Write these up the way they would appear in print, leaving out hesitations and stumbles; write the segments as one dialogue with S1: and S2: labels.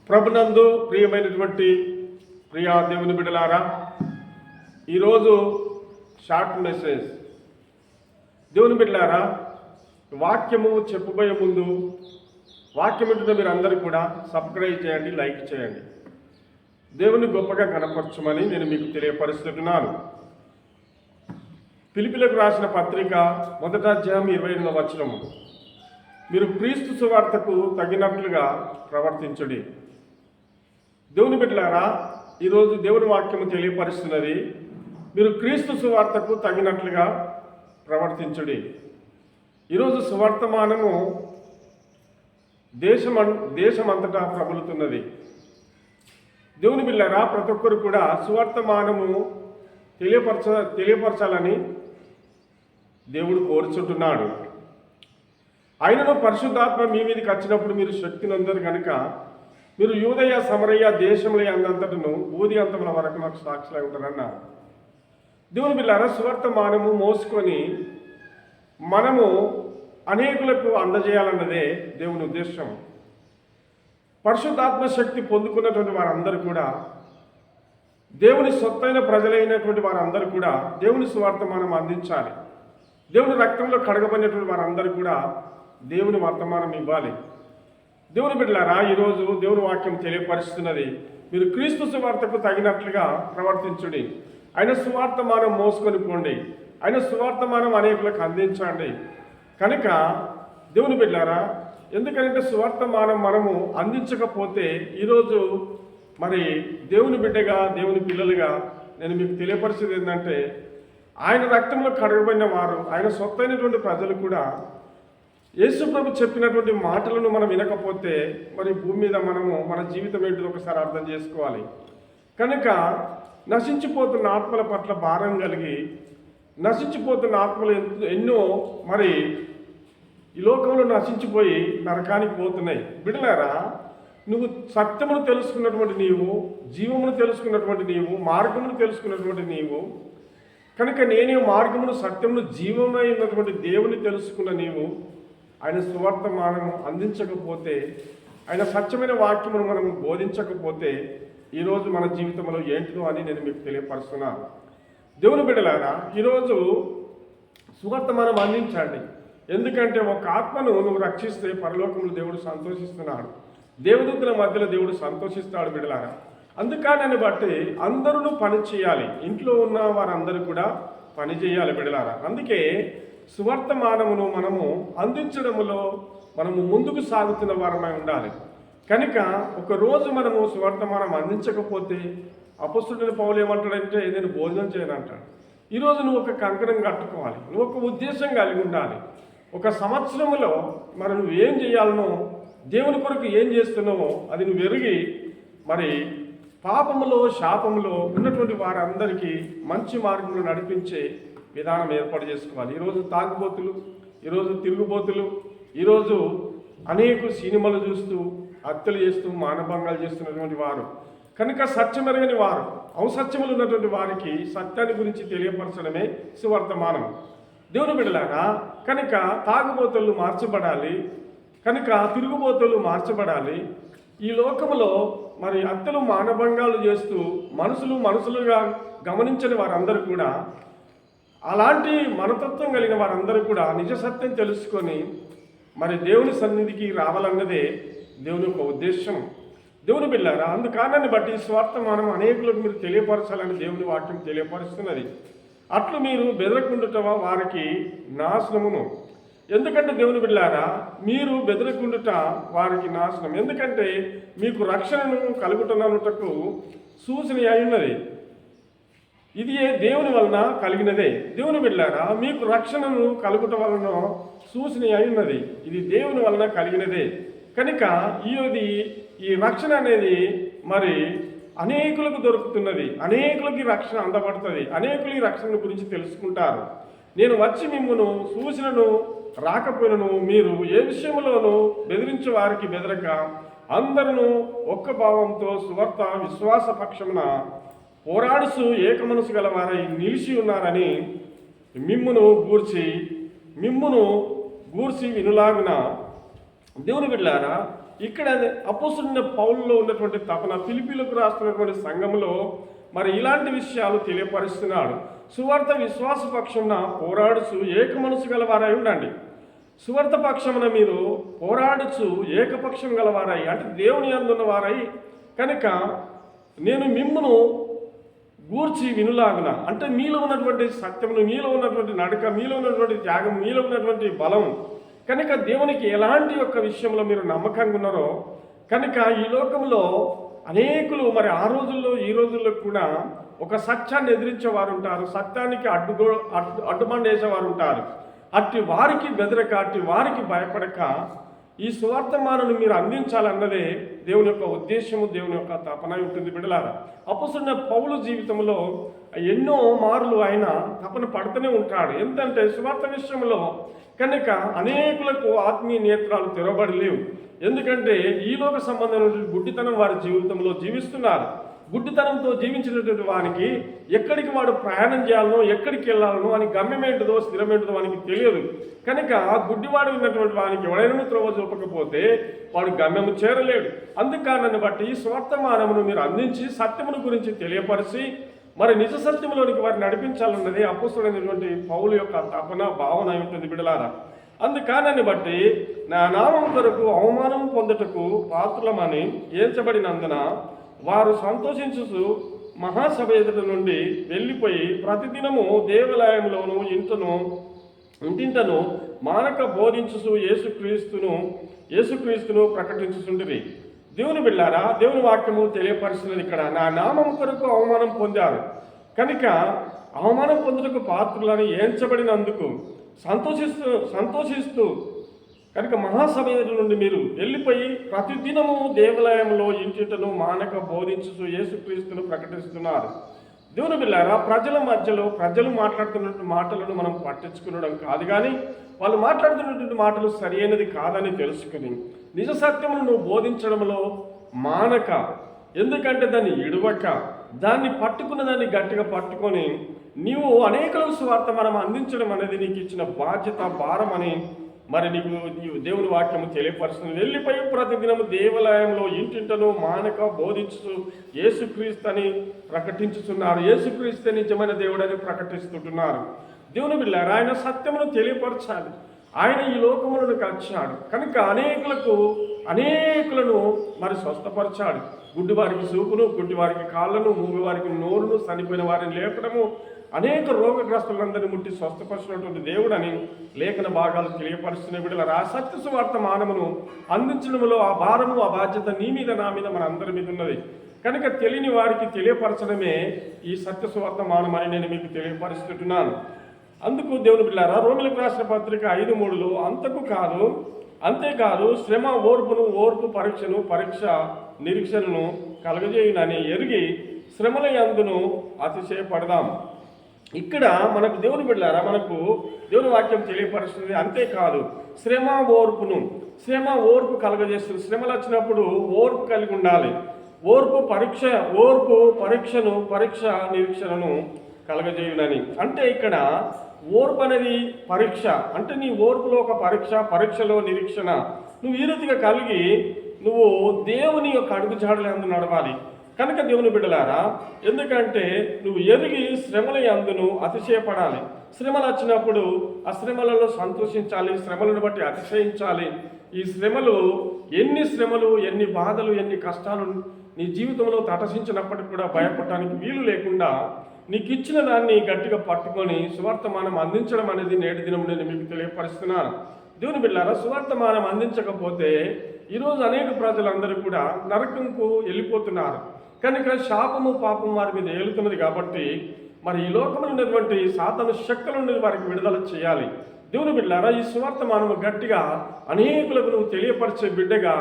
S1: ప్రభునందు ప్రియమైనటువంటి ప్రియా దేవుని బిడ్డలారా, ఈరోజు షార్ట్ మెసేజ్. దేవుని బిడ్డలారా, వాక్యము చెప్పబోయే ముందు వాక్యం వింటున్న మీరు అందరూ కూడా సబ్స్క్రైబ్ చేయండి, లైక్ చేయండి. దేవుని గొప్పగా కనపరచమని నేను మీకు తెలియపరుస్తున్నాను. ఫిలిప్పీలకు రాసిన పత్రిక 1వ అధ్యాయం 28వ వచనము, మీరు క్రీస్తు సువార్తకు తగినట్లుగా ప్రవర్తించుడి. దేవుని బిడ్డలారా, ఈరోజు దేవుని వాక్యము తెలియపరుస్తున్నది, మీరు క్రీస్తు సువార్తకు తగినట్లుగా ప్రవర్తించుడి. ఈరోజు సువర్తమానము దేశమంతటా ప్రబలుతున్నది. దేవుని బిడ్డలారా, ప్రతి ఒక్కరు కూడా సువర్తమానము తెలియపరచాలని దేవుడు కోరుచుంటున్నాడు. ఆయనను పరిశుద్ధాత్మ మీ మీదకి వచ్చినప్పుడు మీరు శక్తిని అందరు కనుక మీరు యూదయ సమరయ దేశముల అందంతటను బూది అంతముల వరకు నాకు సాక్షులై ఉంటారన్నారు. దేవుని బిడ్డలారా, సువర్తమానము మోసుకొని మనము అనేకులకు అందజేయాలన్నదే దేవుని ఉద్దేశం. పరిశుద్ధాత్మ శక్తి పొందుకున్నటువంటి వారందరూ కూడా, దేవుని సొత్తైన ప్రజలైనటువంటి వారందరూ కూడా దేవుని సువర్తమానం అందించాలి. దేవుని రక్తంలో కడగబడినటువంటి వారందరూ కూడా దేవుని వర్తమానం ఇవ్వాలి. దేవుని బిడ్డలారా, ఈరోజు దేవుని వాక్యం తెలియపరుస్తున్నది, మీరు క్రీస్తు సువార్తకు తగినట్లుగా ప్రవర్తించుడి. ఆయన సువార్తమానం మోసుకొని పోండి, ఆయన సువార్తమానం అనేకులకు అందించండి. కనుక దేవుని బిడ్డలారా, ఎందుకంటే సువార్తమానం మనము అందించకపోతే ఈరోజు మరి దేవుని బిడ్డగా, దేవుని పిల్లలుగా నేను మీకు తెలియపరిచేది ఏంటంటే, ఆయన రక్తంలో కడగబడిన వారు, ఆయన సొత్తైనటువంటి ప్రజలు కూడా యేసు ప్రభు చెప్పినటువంటి మాటలను మనం వినకపోతే మరి భూమి మీద మనము మన జీవితం ఏంటిదో ఒకసారి అర్థం చేసుకోవాలి. కనుక నశించిపోతున్న ఆత్మల పట్ల భారం కలిగి, నశించిపోతున్న ఆత్మలు ఎన్నో మరి ఈ లోకంలో నశించిపోయి నరకానికి పోతున్నాయి. బిడ్డలారా, నువ్వు సత్యమును తెలుసుకున్నటువంటి నీవు, జీవమును తెలుసుకున్నటువంటి నీవు, మార్గమును తెలుసుకున్నటువంటి నీవు, కనుక నేనే మార్గమును సత్యమును జీవమై ఉన్నటువంటి దేవుని తెలుసుకున్న నీవు ఆయన సువర్తమానము అందించకపోతే, ఆయన సత్యమైన వాక్యమును మనం బోధించకపోతే ఈరోజు మన జీవితంలో ఏంటిదో అని నేను మీకు తెలియపరుస్తున్నాను. దేవుని బిడ్డలారా, ఈరోజు సువర్తమానం అందించండి. ఎందుకంటే ఒక ఆత్మను నువ్వు రక్షిస్తే పరలోకములు దేవుడు సంతోషిస్తున్నాడు, దేవదూతల మధ్యలో దేవుడు సంతోషిస్తాడు. బిడ్డలారా, అందుకని బట్టి అందరూ పని చేయాలి. ఇంట్లో ఉన్న వారందరూ కూడా పని చేయాలి. బిడ్డలారా, అందుకే సువర్తమానమును మనము అందించడంలో మనము ముందుకు సాగుతున్న వారమై ఉండాలి. కనుక ఒకరోజు మనము సువర్తమానం అందించకపోతే అపొస్తలుడైన పౌలు ఏమంటాడంటే, నేను భోజనం చేయను అంటాడు. ఈరోజు నువ్వు ఒక కంకణం కట్టుకోవాలి, నువ్వు ఒక ఉద్దేశం కలిగి ఉండాలి. ఒక సంవత్సరంలో మరి నువ్వు ఏం చేయాలనో, దేవుని కొరకు ఏం చేస్తున్నావో అది నువ్వు ఎరిగి మరి పాపములో శాపములో ఉన్నటువంటి వారందరికీ మంచి మార్గంలో నడిపించే విధానం ఏర్పాటు చేసుకోవాలి. ఈరోజు తాగుబోతులు, ఈరోజు తిరుగుబోతులు, ఈరోజు అనేక సినిమాలు చూస్తూ హత్యలు చేస్తూ మానభంగాలు చేస్తున్నటువంటి వారు, కనుక సత్యమెరగని వారు, ఔసత్యములు ఉన్నటువంటి వారికి సత్యాన్ని గురించి తెలియపరచడమే సువర్తమానం. దేవుని బిడ్డలారా, కనుక తాగుబోతులు మార్చబడాలి, కనుక తిరుగుబోతులు మార్చబడాలి. ఈ లోకములో మరి హత్యలు మానభంగాలు చేస్తూ మనుషులుగా గమనించని వారందరూ కూడా, అలాంటి మనతత్వం కలిగిన వారందరూ కూడా నిజ సత్యం తెలుసుకొని మరి దేవుని సన్నిధికి రావాలన్నదే దేవుని యొక్క ఉద్దేశం. దేవుని బిడ్డలారా, అందుకారణాన్ని బట్టి స్వార్థమానం అనేకులకు మీరు తెలియపరచాలని దేవుని వాక్యం తెలియపరుస్తున్నది. అట్లు మీరు బెదరకుండుట వారికి నాశనమును. ఎందుకంటే దేవుని బిడ్డలారా, మీరు బెదరకుండుట వారికి నాశనం. ఎందుకంటే మీకు రక్షణను కలుగుతున్నటకు సూచన అయి ఉన్నది. ఇది దేవుని వలన కలిగినదే. దేవుని బిడ్డలారా, మీకు రక్షణను కలుగుట వలన సూచన అయి ఉన్నది. ఇది దేవుని వలన కలిగినదే. కనుక ఈ రక్షణ అనేది మరి అనేకులకు దొరుకుతున్నది, అనేకులకి రక్షణ అందబడుతుంది, అనేకులు ఈ రక్షణ గురించి తెలుసుకుంటారు. నేను వచ్చి మిమ్మల్ని సూచనను రాకపోయినను మీరు ఏ విషయంలోనూ బెదిరించే వారికి బెదరక అందరూ ఒక్క భావంతో సువార్త విశ్వాస పక్షమున పోరాడుచు ఏక మనసు గలవారై నిలిచి ఉన్నారని మిమ్మును గూర్చి వినులాగున. దేవుని బిడ్డలారా, ఇక్కడ అపోస్తులైన పౌలులో ఉన్నటువంటి తపన ఫిలిప్పీలకు రాస్తున్నటువంటి సంఘంలో మరి ఇలాంటి విషయాలు తెలియపరుస్తున్నాడు. సువార్త విశ్వాస పక్షమున పోరాడుచు ఏక మనసు గలవారై ఉండండి. సువార్త పక్షమున మీరు పోరాడుచు ఏకపక్షం గలవారై, అంటే దేవుని యందున్న వారై కనుక నేను మిమ్మును గూర్చి వినులాగున, అంటే మీలో ఉన్నటువంటి సత్యమును, మీలో ఉన్నటువంటి నడక, మీలో ఉన్నటువంటి త్యాగం, మీలో ఉన్నటువంటి బలం కనుక దేవునికి ఎలాంటి యొక్క విషయంలో మీరు నమ్మకంగా ఉన్నారో కనుక ఈ లోకంలో అనేకులు మరి ఆ రోజుల్లో ఈ రోజుల్లో కూడా ఒక సత్యాన్ని ఎదిరించేవారు ఉంటారు, సత్యానికి అడ్డుమండేసేవారు ఉంటారు. అట్టి వారికి బెదరక, అట్టి వారికి భయపడక ఈ సువార్తమానను మీరు అందించాలన్నదే దేవుని యొక్క ఉద్దేశము, దేవుని యొక్క తపన ఉంటుంది. బిడ్డలారా, అపోస్తలుడైన పౌలు జీవితంలో ఎన్నో మార్లు ఆయన తపన పడుతూనే ఉంటాడు. ఎందుకంటే సువార్త విషయంలో కనుక అనేకులకు ఆత్మీయ నేత్రాలు తెరవబడి లేవు. ఎందుకంటే ఈలోక సంబంధమైన గుడ్డితనం వారి జీవితంలో జీవిస్తున్నారు. గుడ్డితనంతో జీవించినటువంటి వానికి ఎక్కడికి వాడు ప్రయాణం చేయాలనో, ఎక్కడికి వెళ్ళాలనో అని గమ్యమేంటిదో స్థిరమేంటిదో వానికి తెలియదు. కనుక గుడ్డివాడు ఉన్నటువంటి వానికి ఎవడైనా త్రోవ చూపకపోతే వాడు గమ్యము చేరలేడు. అందుకారణాన్ని బట్టి స్వార్థమానమును మీరు అందించి సత్యమును గురించి తెలియపరిచి మరి నిజ సత్యంలోనికి వారిని నడిపించాలన్నది అపోస్తలుడైనటువంటి పౌలు యొక్క తపన, భావన ఉంటుంది. బిడలారా, అందుకారణాన్ని బట్టి నా నామం కొరకు అవమానం పొందుటకు పాత్రులమని ఏల్చబడినందున వారు సంతోషించుచు మహాసభ ఎదుట నుండి వెళ్ళిపోయి ప్రతిదినము దేవాలయంలోను ఇంటింటను మానక బోధించుచు యేసుక్రీస్తును ప్రకటించుచుండిరి. దేవుని బిడ్డలారా, దేవుని వాక్యము తెలియపరిచినది ఇక్కడ నా నామం కొరకు అవమానం పొందారు కనుక అవమానం పొందుటకు పాత్రులని ఏంచబడినందుకు సంతోషిస్తూ కనుక మహాసభ నుండి మీరు వెళ్ళిపోయి ప్రతిదినము దేవాలయంలో ఇంటింటను మానక బోధించుచు యేసుక్రీస్తును ప్రకటిస్తున్నారు. దేవుని బిడ్డలారా, ప్రజల మధ్యలో ప్రజలు మాట్లాడుతున్నటువంటి మాటలను మనం పట్టించుకునడం కాదు, కానీ వాళ్ళు మాట్లాడుతున్నటువంటి మాటలు సరి అయినది కాదని తెలుసుకుని నిజ సత్యమును నువ్వు బోధించడంలో మానక, ఎందుకంటే దాన్ని ఇడవక దాన్ని పట్టుకున్న దాన్ని గట్టిగా పట్టుకొని నీవు అనేకులకు సువార్త మనం అందించడం అనేది నీకు ఇచ్చిన బాధ్యత, భారం అని మరి నీకు దేవుని వాక్యము తెలియపరుస్తుంది. వెళ్ళిపోయి ప్రతిదినము దేవాలయంలో ఇంటింటను మానక బోధించు యేసుక్రీస్తు అని ప్రకటించుతున్నారు. యేసుక్రీస్తు నిజమైన దేవుడని ప్రకటిస్తుంటున్నారు. దేవుని బిడ్డలారా, ఆయన సత్యమును తెలియపరచాలి. ఆయన ఈ లోకములకు వచ్చాడు కనుక అనేకులను మరి స్వస్థపరచాడు. గుడ్డివారికి చూపును, గుడ్డివారికి కాళ్ళను, మూగవారికి నోరును, చనిపోయిన వారిని లేపడము, అనేక రోగగ్రస్తులందరినీ ముట్టి స్వస్థపరిచినటువంటి దేవుడని లేఖన భాగాలు తెలియపరుస్తున్న బిడ్డలారా, ఆ సత్య సువార్త మానమును అందించడంలో ఆ భారము, ఆ బాధ్యత నీ మీద, నా మీద, మన అందరి మీద ఉన్నది. కనుక తెలియని వారికి తెలియపరచడమే ఈ సత్య సువార్త మానమని నేను మీకు తెలియపరుస్తున్నాను. అందుకు దేవుని బిడ్డలారా, రోమిలకు రాసిన పత్రిక 5:3లో అంతేకాదు శ్రమ ఓర్పు పరీక్ష నిరీక్షణను కలగజేయునని ఎరిగి శ్రమల యందును అతిశయపడదాం. ఇక్కడ మనకు దేవుని బిడ్డలారా, మనకు దేవుని వాక్యం తెలియపరుస్తుంది. అంతేకాదు శ్రమ ఓర్పు కలగజేస్తుంది. శ్రమలు వచ్చినప్పుడు ఓర్పు కలిగి ఉండాలి. పరీక్ష నిరీక్షణను కలగజేయునని అంటే ఇక్కడ ఓర్పు అనేది పరీక్ష, అంటే నీ ఓర్పులో ఒక పరీక్షలో నిరీక్షణ నువ్వు ఈ రీతిగా కలిగి నువ్వు దేవుని యొక్క అడుగుజాడలందు నడవాలి. కనుక దేవుని బిడ్డలారా, ఎందుకంటే నువ్వు ఎరిగి శ్రమల యందును అతిశయపడాలి. శ్రమలు వచ్చినప్పుడు ఆ శ్రమలలో సంతోషించాలి, శ్రమలను బట్టి అతిశయించాలి. ఈ శ్రమలు ఎన్ని బాధలు, ఎన్ని కష్టాలు నీ జీవితంలో తటసించినప్పటికీ కూడా భయపడటానికి వీలు లేకుండా నీకు ఇచ్చిన దాన్ని గట్టిగా పట్టుకొని సువార్తమానం అందించడం అనేది నేటి దినం నేను మీకు తెలియపరుస్తున్నాను. దేవుని బిడ్డలారా, సువార్తమానం అందించకపోతే ఈరోజు అనేక ప్రజలందరూ కూడా నరకంకు వెళ్ళిపోతున్నారు. కనుక శాపము, పాపం వారి మీద ఏలుతున్నది. కాబట్టి మరి ఈ లోకంలో ఉన్నటువంటి సాతాను శక్తుల నుండి వారికి విడుదల చేయాలి. దేవుని బిడ్డలారా, ఈ సువార్తమానము గట్టిగా అనేకులకు నువ్వు తెలియపరిచే బిడ్డగా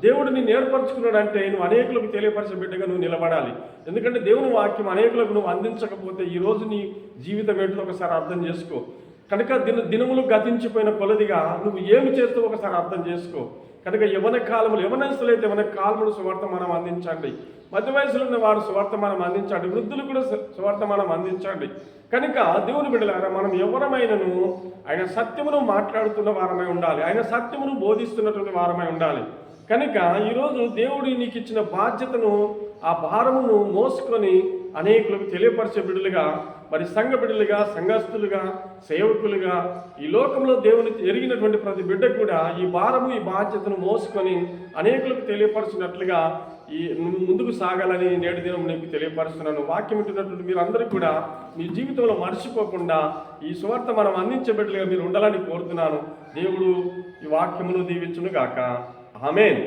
S1: దేవుడిని నేర్పరచుకున్నాడంటే నువ్వు అనేకులకు తెలియపరిచే బిడ్డగా నువ్వు నిలబడాలి. ఎందుకంటే దేవుని వాక్యం అనేకులకు నువ్వు అందించకపోతే ఈరోజు నీ జీవితం ఏంటో ఒకసారి అర్థం చేసుకో. కనుక దినములు గతించిపోయిన కొలదిగా నువ్వు ఏమి చేస్తావు ఒకసారి అర్థం చేసుకో. కనుక యవనస్తులైతే యవన కాలములు సువార్తమానం అందించండి. మధ్య వయసులో ఉన్న వారు సువార్తమానం అందించండి. వృద్ధులు కూడా సువార్తమానం అందించండి. కనుక దేవుని బిడ్డలారా, మనం ఎవరమైనను ఆయన సత్యమును మాట్లాడుతున్న వారమై ఉండాలి. ఆయన సత్యమును బోధిస్తున్నటువంటి వారమై ఉండాలి. కనుక ఈరోజు దేవుడు నీకు ఇచ్చిన బాధ్యతను, ఆ భారమును మోసుకొని అనేకులకు తెలియపరిచే బిడ్డలుగా, మరి సంఘ బిడ్డలుగా, సంఘస్థులుగా, సేవకులుగా, ఈ లోకంలో దేవుని ఎరిగినటువంటి ప్రతి బిడ్డ కూడా ఈ భారము, ఈ బాధ్యతను మోసుకొని అనేకులకు తెలియపరచినట్లుగా నువ్వు ముందుకు సాగాలని నేటి దినం నీకు తెలియపరుస్తున్నాను. వాక్యం వింటున్నటువంటి మీరందరూ కూడా మీ జీవితంలో మర్చిపోకుండా ఈ సువార్త మనం అందించే బిడ్డలుగా మీరు ఉండాలని కోరుతున్నాను. దేవుడు ఈ వాక్యమును దీవించును గాక. ఆమేన్.